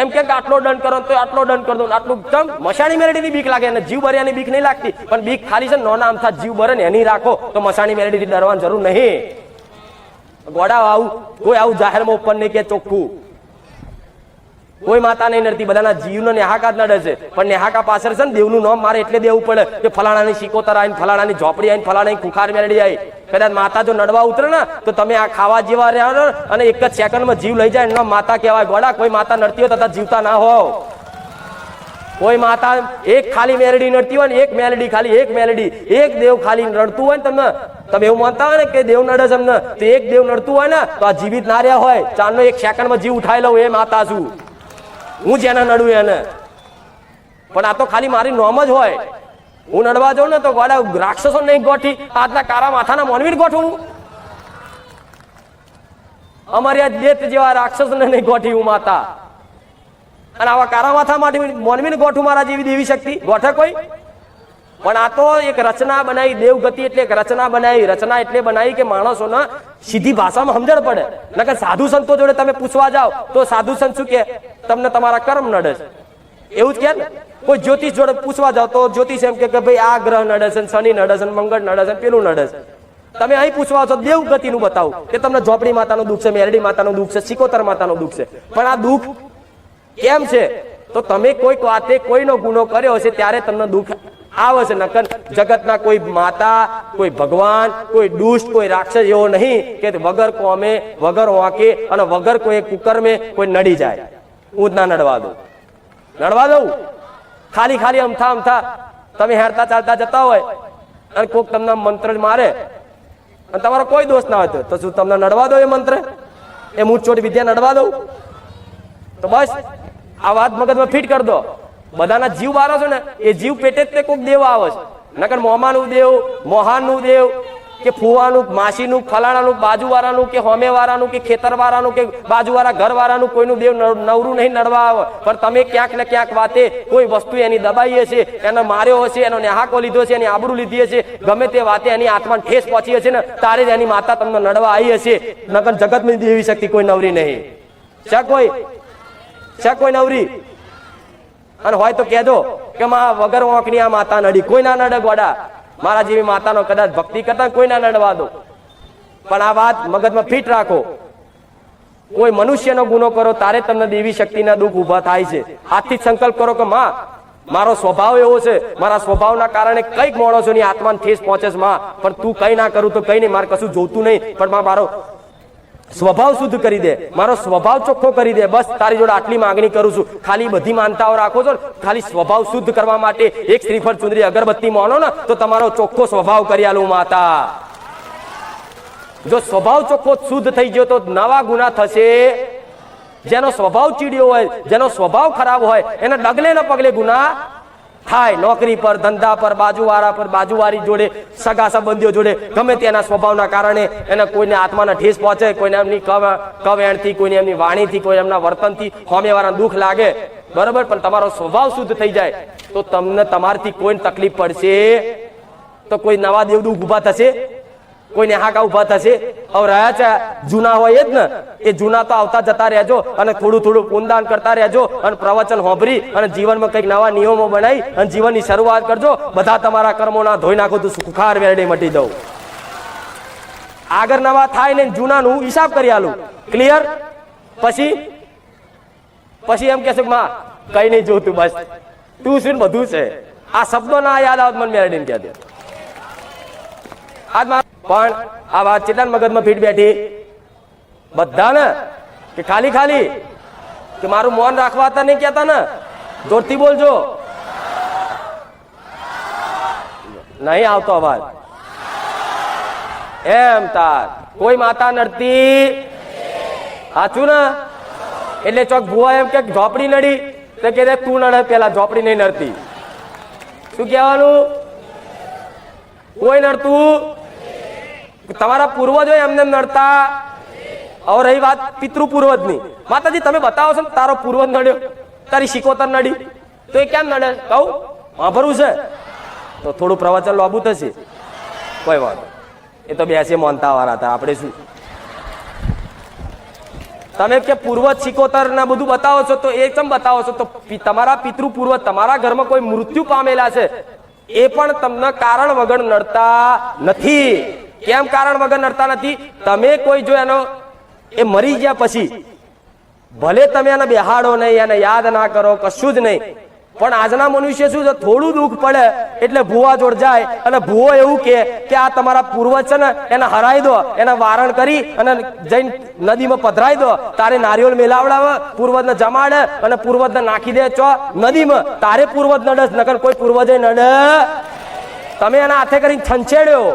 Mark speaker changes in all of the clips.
Speaker 1: એમ કે આટલો દંડ કરો તો આટલો દંડ કરી દો, આટલું કેમ? મશાણી મેલડીની બીક લાગે ને જીવ બરિયાની બીક નહીં લાગતી, પણ બીક ખાલી છે નોના આમથા જીવ બરે ને એની રાખો તો મશાણી મેલડીથી ડરવાની જરૂર નહીં. ગોડા આવું કોઈ આવું જાહેરમાં ઉપર નહીં કે ચોખ્ખું. કોઈ માતા નહીં નડતી, બધાના જીવનો નેહાકા જ નડે છે, પણ નેહાકા પાછળ છે ને દેવનું નામ મારે એટલે દેવું પડે કે ફલાણાની શિકોતર આવીને, ફલાણાની ઝોપડી આવીને, ફલાણાની ખુખાર મેળડી આવી. કદાચ માતા જો નડવા ઉતરે ને તો તમે આ ખાવા જેવા રહ્યા અને એક જ સેકન્ડમાં જીવ લઈ જાય એનો માતા કહેવાય. ગોડા કોઈ માતા નડતી હોય તથા જીવતા ના હોવ. કોઈ માતા એક ખાલી મેલડી નડતી હોય ને, એક મેલડી ખાલી, એક મેલડી, એક દેવ ખાલી નડતું હોય ને, તમે એવું માનતા હોય ને કે દેવ નડે છે અમને, તો એક દેવ નડતું હોય ને તો આ જીવિત ના રહ્યા હોય. ચારનો એક સેકન્ડમાં જીવ ઉઠાઈ લઉં એ માતા છું હું, જેને નડું એને. પણ આ તો ખાલી મારી નોમ જ હોય. હું નડવા જાઉં ને તો ગોડા રાક્ષસો નહીં ગોઠી, આજના કારા માથાના મોનવીર ગોઠવું. અમારી આ દેત જેવા રાક્ષસો નહીં ગોઠી હું માતા, અને આવા કારા માથા માટે મોનવીર ગોઠવું મારા જેવી દેવી શક્તિ ગોઠે કોઈ? પણ આ તો એક રચના બનાવી, દેવગતિ એટલે એક રચના બનાવી. રચના એટલે બનાવી કે માણસોને સીધી ભાષામાં સમજણ પડે. નકર સાધુ સંતો જોડે તમે પૂછવા જાઓ તો સાધુ સંત શું કે? તમને તમારા કર્મ નડે છે એવું જ કે ને. કોઈ જ્યોતિષ જોડે પૂછવા જાઓ તો જ્યોતિષ એમ કે ભાઈ આ ગ્રહ નડે છે, શનિ નડે છે, મંગળ નડે છે, પેલું નડે છે. તમે અહીં પૂછવા છો દેવગતિનું બતાવું કે તમને ઝોપડી માતાનું દુઃખ છે, મેરડી માતાનું દુઃખ છે, સિકોતર માતાનું દુઃખ છે. પણ આ દુઃખ કેમ છે? તો તમે કોઈક વાતે કોઈનો ગુનો કર્યો હશે ત્યારે તમને દુઃખ આવે છે. નકર જગતના કોઈ માતા, કોઈ ભગવાન, કોઈ દુષ્ટ, કોઈ રાક્ષસ એવો નહીં કે વગર કોમે, વગર વાંકે અને વગર કોઈ કુકર્મે કોઈ નડી જાય. હું જ ના નડવા દઉં. નડવા દઉં ખાલી ખાલી અમથા અમથા તમે હેરતા ચાલતા જતા હોય અને કોઈક તમને મંત્ર મારે અને તમારો કોઈ દોષ ના હોય તો શું તમને નડવા દો? એ મંત્ર એ મૂળચોટ વિદ્યા નડવા દઉં? તો બસ આ વાત મગજમાં ફિટ કરી દો. બધાના જીવ બારો છો ને એ જીવ પેટે જ તે કોઈક દેવ આવે છે. નકર મોમાનું દેવ, મોહાનનું દેવ કે ફુવાનું, માસીનું, ફલાણાનું, બાજુવાળાનું કે હોમેવાળાનું કે ખેતરવાળાનું કે બાજુવાળા ઘરવાળાનું કોઈનું દેવ નવરું નહીં નડવા આવે. પણ તમે ક્યાંક ને ક્યાંક વાતે કોઈ વસ્તુ એની દબાઈ હશે, એને માર્યો હશે, એનો નેહાકો લીધો છે, એની આબરૂ લીધી હશે, ગમે તે વાતે એની આત્માને ઠેસ પહોંચી હશે ને તારે જ એની માતા તમને નડવા આવી હશે. નકર જગતમાં દેવી શક્તિ કોઈ નવરી નહીં. શા કોઈ નવરી? અને હોય તો કહેજો કે માં વગર ઓંકની આ માતા નડી. કોઈ ના નડે ગોડા. મારા જેવી માતાનો કદાચ ભક્તિ કરતા કોઈ ના નડવા દો. પણ આ વાત મગજમાં ફિટ રાખો. કોઈ મનુષ્યનો ગુનો કરો તારે તમને દેવી શક્તિના દુઃખ ઉભા થાય છે. આજથી સંકલ્પ કરો કે માં મારો સ્વભાવ એવો છે, મારા સ્વભાવના કારણે કઈક માણસોની આત્માને ઠેસ પહોંચે છે માં, પણ તું કઈ ના કરું તો કઈ નહીં, મારે કશું જોતું નહીં, પણ મારો સ્વભાવ શુદ્ધ કરી દે, મારો સ્વભાવ ચોખ્ખો કરી દે. બસ તારી જોડે આટલી માંગણી કરું છું. ખાલી બધી માનતાઓ રાખો છો, ખાલી સ્વભાવ શુદ્ધ કરવા માટે એક શ્રીફળ, ચુંદડી, અગરબત્તી માનો ને તો તમારો ચોખ્ખો સ્વભાવ કરી આલું માતા. જો સ્વભાવ ચોખ્ખો શુદ્ધ થઈ ગયો તો નવા ગુના થશે. જેનો સ્વભાવ ચીડ્યો હોય, જેનો સ્વભાવ ખરાબ હોય એને ડગલે ને પગલે ગુના થાય. નોકરી પર, ધંધા પર, બાજુવાળા પર, બાજુવાળી જોડે, સગા સંબંધીઓ જોડે ગમે તેના સ્વભાવના કારણે એને કોઈને આત્માના ઠેસ પહોંચે, કોઈને એમની કવેણથી, કોઈને એમની વાણીથી, કોઈ એમના વર્તનથી હોમેવાળાને દુઃખ લાગે. બરોબર? પણ તમારો સ્વભાવ શુદ્ધ થઈ જાય તો તમને તમારથી કોઈ તકલીફ પડશે તો કોઈ નવા દેવદૂત ઉભા થશે, કોઈને હાકા ઉભા થશે. હવે રહ્યા છે જૂના હોય એ જ ને, એ જૂના તો આવતા જતા રહેજો અને થોડું થોડું પુણદાન કરતા રહેજો અને પ્રવચન સાંભળી અને જીવનમાં કંઈક નવા નિયમો બનાવી અને જીવનની શરૂઆત કરજો. બધા તમારા કર્મોના ધોઈ નાખો તો સુખાર વેરડી મટી દઉં. આગળ નવા થાય ને જૂનાનું હિસાબ કરી આલું. ક્લિયર? પછી એમ કહેશે માં કઈ નહીં જોતું, બસ તું શું બધું છે. આ શબ્દો ના યાદ આવત મને મેરડીને કહે દે. પણ આ વાત ચેતન મગજમાં ફીટ બેઠી બધાને કે ખાલી ખાલી કે મારું મૌન રાખવા હતા નહીં કહેતા ને, જોરથી બોલજો. નહીં આવતો અવાજ. એમ તાર કોઈ માતા નડતી સાચું ને? એટલે ચોક ભુવા એમ કે ઝોપડી નડી તો કે તું નડે પેલા, ઝોપડી નહીં નડતી. શું કહેવાનું? કોઈ નડતું તમારા પૂર્વજો એમને નડતા. હવે રહી વાત પિતૃ પૂર્વજની, માતાજી તમે બતાવો છો ને તારો પૂર્વજ નડ્યો, તારી શિકોતર નડી તો એ કેમ નડે? કહું વાપરવું છે તો થોડું પ્રવચન લાંબુ થશે. કોઈ વાત એ તો બેસે માનતા વાળા હતા, આપણે શું. તમે કે પૂર્વજ સિકોતર ને બધું બતાવો છો તો એ કેમ બતાવો છો? તો તમારા પિતૃ પૂર્વજ તમારા ઘરમાં કોઈ મૃત્યુ પામેલા છે એ પણ તમને કારણ વગર નડતા નથી. કેમ કારણ વગર નડતા નથી? તમે કોઈ જો એનો એ મરી ગયા પછી ભલે તમે એને બેહાડો નહીં, એને યાદ ના કરો, કશું જ નહીં, પણ આજના મનુષ્ય શું છે, થોડું દુઃખ પડે એટલે ભૂવા જોડ જાય અને ભૂવો એવું કે આ તમારા પૂર્વજ છે ને એને હરાઈ દો, એને વારણ કરી અને જઈને નદીમાં પધરાઈ દો, તારે નારિયેળ મેલાવડાવે, પૂર્વજને જમાડે અને પૂર્વજને નાખી દે ચો નદીમાં, તારે પૂર્વજ નડે, નકર કોઈ પૂર્વજે નડે. તમે એના હાથે કરીને છંછેડ્યો.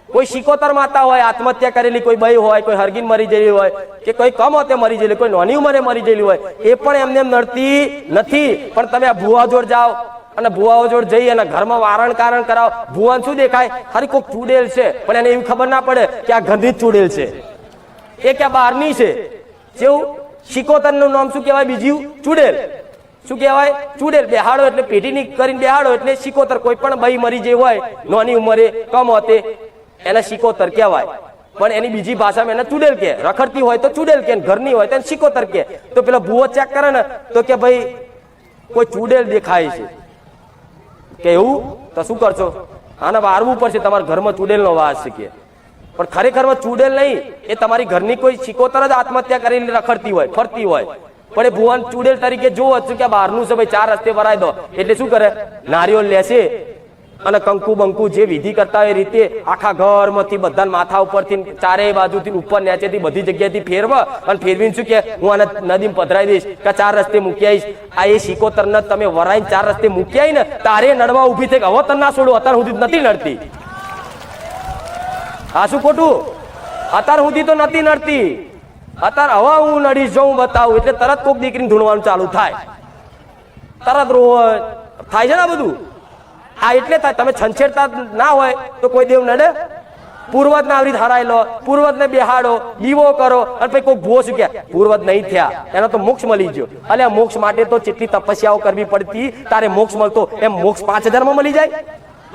Speaker 1: કોઈ સિકોતર માતા હોય આત્મહત્યા કરેલી, કોઈ બઈ હોય, કોઈ હરગીન મરી ગયેલી હોય, કે કોઈ કમ હોતે મરી ગયેલી, કોઈ નાની ઉંમરે મરી ગયેલી હોય, એ પણ એમને નડતી નથી. પણ તમે આ ભૂવા જોડ જાઓ અને ભૂવાઓ જોડ જઈ અને ઘરમાં વારણ કારણ કરાવો. ભૂવાને શું દેખાય? ખાલી કોઈક ચૂડેલ છે, પણ એને એવી ખબર ના પડે કે આ ઘરની જ ચૂડેલ છે, એ ક્યાં બહારની છે. જેવું સિકોતર નું નામ શું કહેવાય? બીજું ચૂડેલ. શું કહેવાય? ચૂડેલ. બેહાડો એટલે પેઢીની કરીને બેહાડો એટલે સિકોતર. કોઈ પણ બઈ મરી જઈ હોય નાની ઉંમરે, કમ હોતે, એને સિકોતર કહેવાય. પણ એની બીજી ભાષામાં એને ચૂડેલ કે. રખડતી હોય તો ચૂડેલ કે, ઘરની હોય તો એને સિકોતર કે. તો પેલા ભૂવો ચેક કરે ને તો કે ભાઈ કોઈ ચૂડેલ દેખાય છે, કે એવું તો શું કરશો? આને વારવું પડશે, તમારા ઘરમાં ચૂડેલનો વાસ છે કે. પણ ખરેખરમાં ચૂડેલ નહીં, એ તમારી ઘરની કોઈ સિકોતર જ આત્મહત્યા કરીને રખડતી હોય, ફરતી હોય, પણ એ ભુવન ચૂડેલ તરીકે જોવો છો કે બહારનું છે ભાઈ, ચાર રસ્તે ભરાઈ દો. એટલે શું કરે? નારિયેળ લેશે અને કંકુ બંકુ જે વિધિ કરતા હોય એ રીતે આખા ઘરમાંથી બધા માથા ઉપરથી, ચારેય બાજુથી, ઉપર નીચેથી, બધી જગ્યાએથી ફેરવા અને ફેરવીને શું કે હું આને નદીમાં પધરાઈ દઈશ કે ચાર રસ્તે મૂકી આવીશ. આ એ સિકોતરને તમે વરાઈને ચાર રસ્તે મૂકી આવી ને તારે નડવા ઊભી થઈ કે હવે તને ના છોડું, અત્યાર સુધી નથી નડતી. આ શું ખોટું? અત્યાર સુધી તો નથી નડતી, અત્યારે હવે હું નડીશ જો હું બતાવું એટલે તરત કોક દીકરીને ધૂણવાનું ચાલુ થાય, તરત રોવ થાય છે ને બધું. આ એટલે થાય. તમે છંછેડતા ના હોય તો કોઈ દેવ નડે? પૂર્વજને આવી રીતે હરાઈ લો, પૂર્વજને બેહાડો, દીવો કરો અને પછી કોઈ ભૂવો શું કે પૂર્વજ નહીં થયા, એનો તો મોક્ષ મળી ગયો. અલે મોક્ષ માટે તો કેટલી તપસ્યાઓ કરવી પડતી તારે મોક્ષ મળતો. એમ મોક્ષ 5000 માં મળી જાય?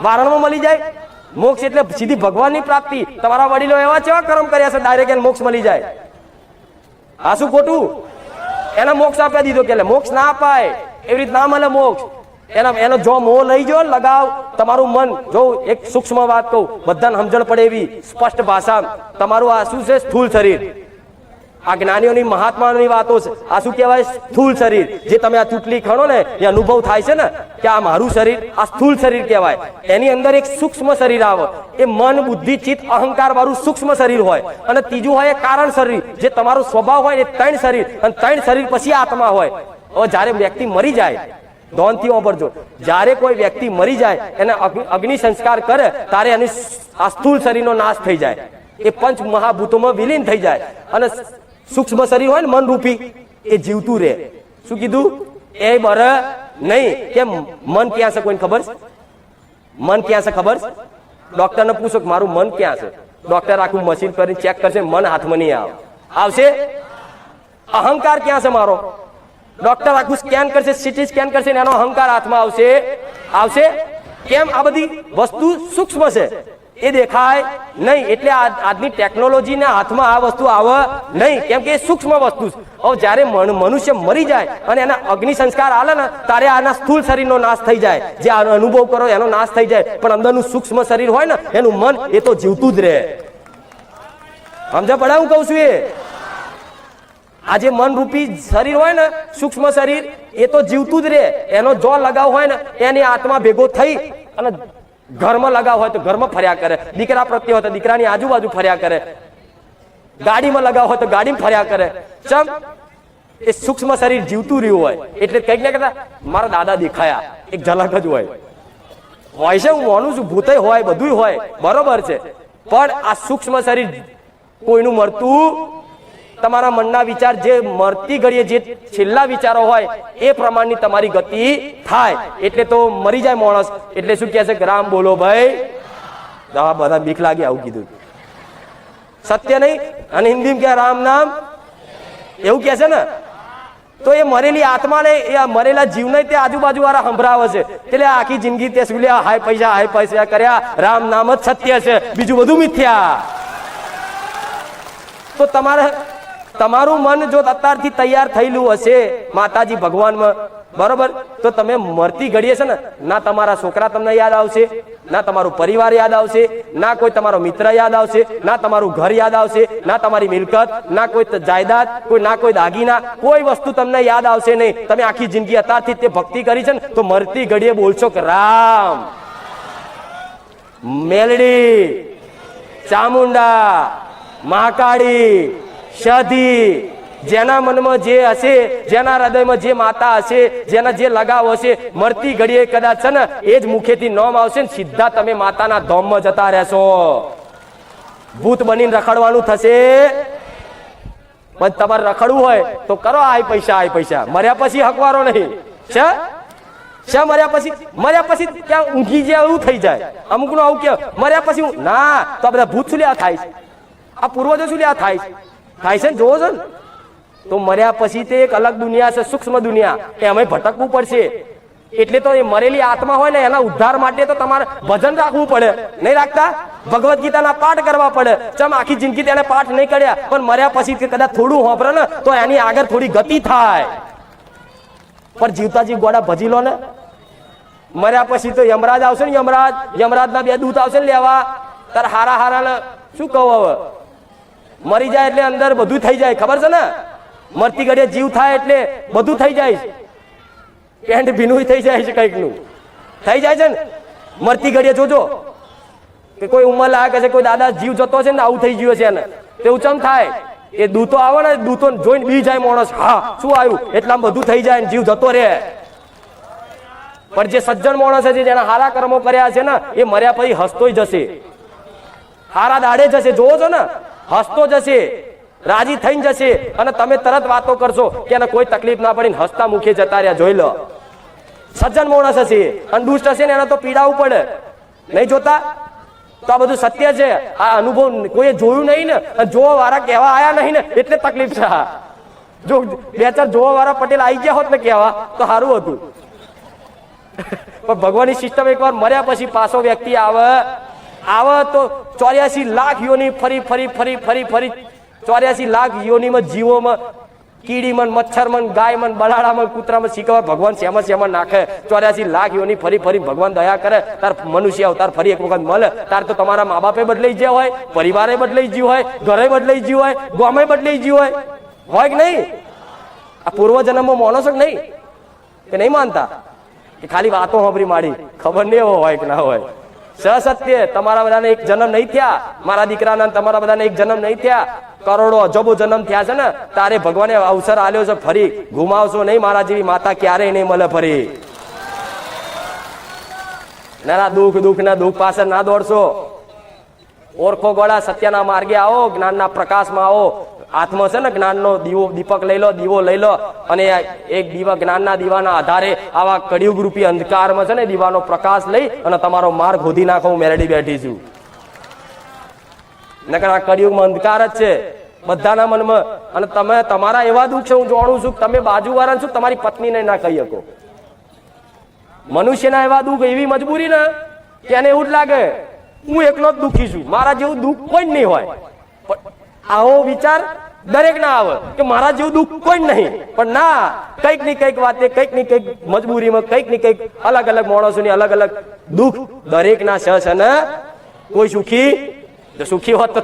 Speaker 1: વારણમાં મળી જાય? મોક્ષ એટલે સીધી ભગવાનની પ્રાપ્તિ. તમારા વડીલો એવા કેવા કર્મ કર્યા છે ડાયરેક્ટ એને મોક્ષ મળી જાય? આ શું ખોટું? એને મોક્ષ આપી દીધો કે મોક્ષ ના અપાય, એવી રીતે ના મળે મોક્ષ. એનો જો મોહ લઈ જો લગાવ તમારું મન. જો એક સૂક્ષ્મ વાત કહું, બધાને સમજણ પડે એવી સ્પષ્ટ ભાષા. તમારું આ શું છે? સ્થૂળ શરીર. આ જ્ઞાનીઓની મહાત્માઓની વાતો છે. આ શું કહેવાય? સ્થૂળ શરીર. જે તમે આ ચૂંટલી ખણો ને એ અનુભવ થાય છે ને કે આ મારું શરીર, આ સ્થૂળ શરીર કહેવાય. એની અંદર એક સૂક્ષ્મ શરીર આવે, એ મન, બુદ્ધિ, ચિત્ત, અહંકાર વાળું સૂક્ષ્મ શરીર હોય. અને ત્રીજું હોય એ કારણ શરીર, જે તમારો સ્વભાવ હોય. એ 3 શરીર, અને 3 શરીર પછી આત્મા હોય. હવે જ્યારે વ્યક્તિ મરી જાય, ધોનથી વાપરજો, જ્યારે કોઈ વ્યક્તિ મરી જાય એને અગ્નિ સંસ્કાર કરે ત્યારે એની આ સ્થૂળ શરીરનો નાશ થઈ જાય, એ 5 મહાભૂતોમાં વિલીન થઈ જાય. અને સૂક્ષ્મ શરીર હોય ને મન રૂપી, એ જીવતું રહે. શું કીધું? એ બર નહીં. કેમ? મન ક્યાં છે કોઈને ખબર છે? મન ક્યાં છે ખબર છે? ડોક્ટરને પૂછો કે મારું મન ક્યાં છે? ડોક્ટર આખું મશીન કરીને ચેક કરશે, મન હાથમાં નહીં આવશે. અહંકાર ક્યાં છે મારો? ડોક્ટર આખું સ્કેન કરશે, સીટી સ્કેન કરશે, એનો અહંકાર હાથમાં આવશે. કેમ? આ બધી વસ્તુ સૂક્ષ્મ છે, એ દેખાય નહીં. એટલે આજની ટેકનોલોજીના હાથમાં આ વસ્તુ આવે નહીં, કેમ કે એ સૂક્ષ્મ વસ્તુ છે. હવે જ્યારે મનુષ્ય મરી જાય અને એના અગ્નિ સંસ્કાર આલે ને ત્યારે આના સ્થૂળ શરીરનો નાશ થઈ જાય, જે આનો અનુભવ કરો એનો નાશ થઈ જાય. પણ અંદરનું સૂક્ષ્મ શરીર હોય ને એનું મન, એ તો જીવતું જ રહે. સમજ પડે હું કહું છું? એ આ જે મન રૂપી શરીર હોય ને, સૂક્ષ્મ શરીર, એ તો જીવતું જ રહે. એનો જો લગાવ હોય ને એની આત્મા ભેગો થઈ અને ઘરમાં લગાવ હોય તો ઘરમાં ફર્યા કરે, દીકરા પ્રત્યે હોય તો દીકરાની આજુબાજુ ફર્યા કરે, ગાડીમાં લગાવ હોય તો ગાડીમાં ફર્યા કરે. ચમ? એ સૂક્ષ્મ શરીર જીવતું રહ્યું હોય. એટલે કંઈક ને કંઈક મારા દાદા દેખાયા, એક ઝલક જ હોય છે. હું માનું છું ભૂતય હોય, બધું હોય, બરોબર છે. પણ આ સૂક્ષ્મ શરીર કોઈનું મરતું, તમારા મનના વિચાર જે મરતી ઘડીએ જે છેલ્લા વિચારો હોય એ પ્રમાણની તમારી ગતિ થાય. એટલે તો મરી જાય માણસ એટલે શું કહે છે કે રામ બોલો ભાઈ. બધા બીક લાગે આવું કીધું, સત્ય નહીં. અને હિન્દીમાં કે રામ નામ એવું કહે છે ને, તો એ મરેલી આત્માને, એ મરેલા જીવને તે આજુબાજુ વાળા સંભળાવે છે. એટલે આખી જિંદગી તે સુલ્યા હાય પૈસા કર્યા, રામ નામ જ સત્ય છે, બીજું બધું મિથ્યા. તો તમારે તમારું મન જો અત્યારથી તૈયાર થયેલું હશે માતાજી ભગવાનમાં, બરોબર, તો તમે મરતી ઘડીએ છે ને, ના તમારા છોકરા તમને યાદ આવશે, ના તમારું પરિવાર યાદ આવશે, ના કોઈ તમારો મિત્ર યાદ આવશે, ના તમારું ઘર યાદ આવશે, ના તમારી મિલકત, ના કોઈ જાયદાદ, ના કોઈ દાગીના, કોઈ વસ્તુ તમને યાદ આવશે નહીં. તમે આખી જિંદગી અત્યારથી તે ભક્તિ કરી છે ને, તો મરતી ઘડીએ બોલશો કે રામ, મેલડી, ચામુંડા, મહાકાળી, સધી, જેના મનમાં જે હશે, જેના હૃદયમાં જે માતા હશે, જેના જે લગાવ હશે, મરતી ઘડીએ કદાચ છે ને એ જ મુખેથી નામ આવશે ને સીધા તમે માતાના ધામમાં જતા રહેશો. ભૂત બનીને રખડવાનું થશે. પણ તમારે રખડવું હોય તો કરો આય પૈસા, મર્યા પછી હકવારો નહીં. શા મર્યા પછી ક્યાં ઊંઘી જાય એવું થઈ જાય. અમુક નું આવું કે મર્યા પછી ના, તો આ બધા ભૂત શું લ્યા થાય છે, આ પૂર્વજો શું લ્યા થાય છે ને, જોવો છો ને. તો મર્યા પછી તે એક અલગ દુનિયા છે, સૂક્ષ્મ દુનિયા, એ અમે ભટકવું પડશે. એટલે તો એ મરેલી આત્મા હોય ને એના ઉદ્ધાર માટે તો તમારે ભજન રાખવું પડે. નહીં રાખતા? ભગવદ્ ગીતાના પાઠ કરવા પડે. ચમ આખી જિંદગી તેને પાઠ નહીં કર્યા, પણ મર્યા પછી કદાચ થોડું હોભરે ને તો એની આગળ થોડી ગતિ થાય. પણ જીવતાજી ગોડા ભજી લો ને. મર્યા પછી તો યમરાજ આવશે ને, યમરાજના 2 દૂત આવશે ને લેવા. તાર હારા ને શું કહો, હવે મરી જાય એટલે અંદર બધું થઈ જાય, ખબર છે ને. મરતી ઘડીએ જીવ થાય એટલે બધું થઈ જાય છે. પેન્ટ ભીનું થઈ જાય છે, કંઈક નું થઈ જાય છે ને. મરતી ઘડીએ જોજો કે કોઈ ઉંમર લાગે છે, કોઈ દાદા જીવ જતો છે ને આવું થઈ ગયું છે ને, તેવું ચમ થાય. એ દૂતો આવે ને, દૂતો જોઈને બી જાય માણસ, હા શું આવ્યું, એટલામાં બધું થઈ જાય ને જીવ જતો રહે. પણ જે સજ્જન માણસ છે, જેના હારા કર્મો કર્યા છે ને, એ મર્યા પછી હસતોય જશે, હારા દાડે જશે. જોવો છો ને, હસતો જશે, રાજી થઈને જશે. અને તમે તરત વાતો કરશો કે એને કોઈ તકલીફ ના પડી, હસતા મુખે જતા રહ્યા. જોઈ લો, સજ્જન માણસ હશે. અને દુષ્ટ હશે ને એને તો પીડાવું પડે. નહીં જોતા? તો આ બધું સત્ય છે. આ અનુભવ કોઈએ જોયું નહીં ને, જોવા વાળા કહેવા આયા નહીં ને, એટલે તકલીફ છે. જો 2-4 જોવા વાળા પટેલ આવી ગયા હોત ને કહેવા તો સારું હતું. પણ ભગવાનની સિસ્ટમ એકવાર મર્યા પછી પાછો વ્યક્તિ આવે તો 84 લાખ યોની ફરી 84 લાખ યોનીમાં જીવોમાં, કીડીમાં, મચ્છરમાં, ગાયમાં, બલાડામાં, કૂતરામાં શીખવા ભગવાન શ્યામાં નાખે. 84 લાખ યોની ફરી ભગવાન દયા કરે. તાર મનુષ્ય અવતાર ફરી એક વખત મળે. તાર તો તમારા મા બાપે બદલાઈ ગયા હોય, પરિવારે બદલાઈ ગયું હોય, ઘરે બદલાઈ ગયું હોય, ગામે બદલાઈ ગયું હોય કે નહીં? આ પૂર્વજન્મમાં માનો છો કે નહીં? કે નહીં માનતા? કે ખાલી વાતો સાંભળી માડી, ખબર નહીં હોય કે ના હોય? સત્ય, તમારા બધાને એક જન્મ નહીં થયા, મારા દીકરાના તમારા બધાને એક જન્મ નહીં થયા, કરોડો અજબો જન્મ થયા છે ને. તારે ભગવાને અવસર આલ્યો છે, ફરી ગુમાવશો નહીં. મારા જેવી માતા ક્યારેય નહીં મળે ફરી. ના દુઃખ પાછળ ના દોડશો. ઓળખો ગોળા, સત્યના માર્ગે આવો, જ્ઞાનના પ્રકાશમાં આવો. હાથમાં છે ને જ્ઞાનનો દીપક લઈ લો, દીવો લઈ લો, અને એક દીવા, જ્ઞાનના દીવાના આધારે આવા કળિયુગ રૂપી અંધકારમાં છે ને દીવાનો પ્રકાશ લઈ અને તમારો માર્ગ ખોદી નાખો. હું મેરડી બેઠી છું. નકર આ કળિયુગમાં અંધકાર જ છે બધાના મનમાં. અને તમે તમારા એવા દુઃખ છે, હું જાણું છું, તમે બાજુવાળા છો, તમારી પત્નીને ના કહી શકો. મનુષ્યના એવા દુઃખ, એવી મજબૂરી ને કે એને એવું જ લાગે હું એકલો જ દુઃખી છું, મારા જેવું દુઃખ કોઈ જ નહીં હોય. આવો વિચાર દરેક ના આવે કે મારા જેવું દુઃખ કોઈ જ નહીં. પણ ના, કંઈક ની કંઈક વાતે, કંઈક ની કંઈક મજબૂરીમાં, કંઈક ની કંઈક અલગ અલગ માણસોની અલગ અલગ દુઃખ દરેક ના છે ને. કોઈ સુખી હોત તો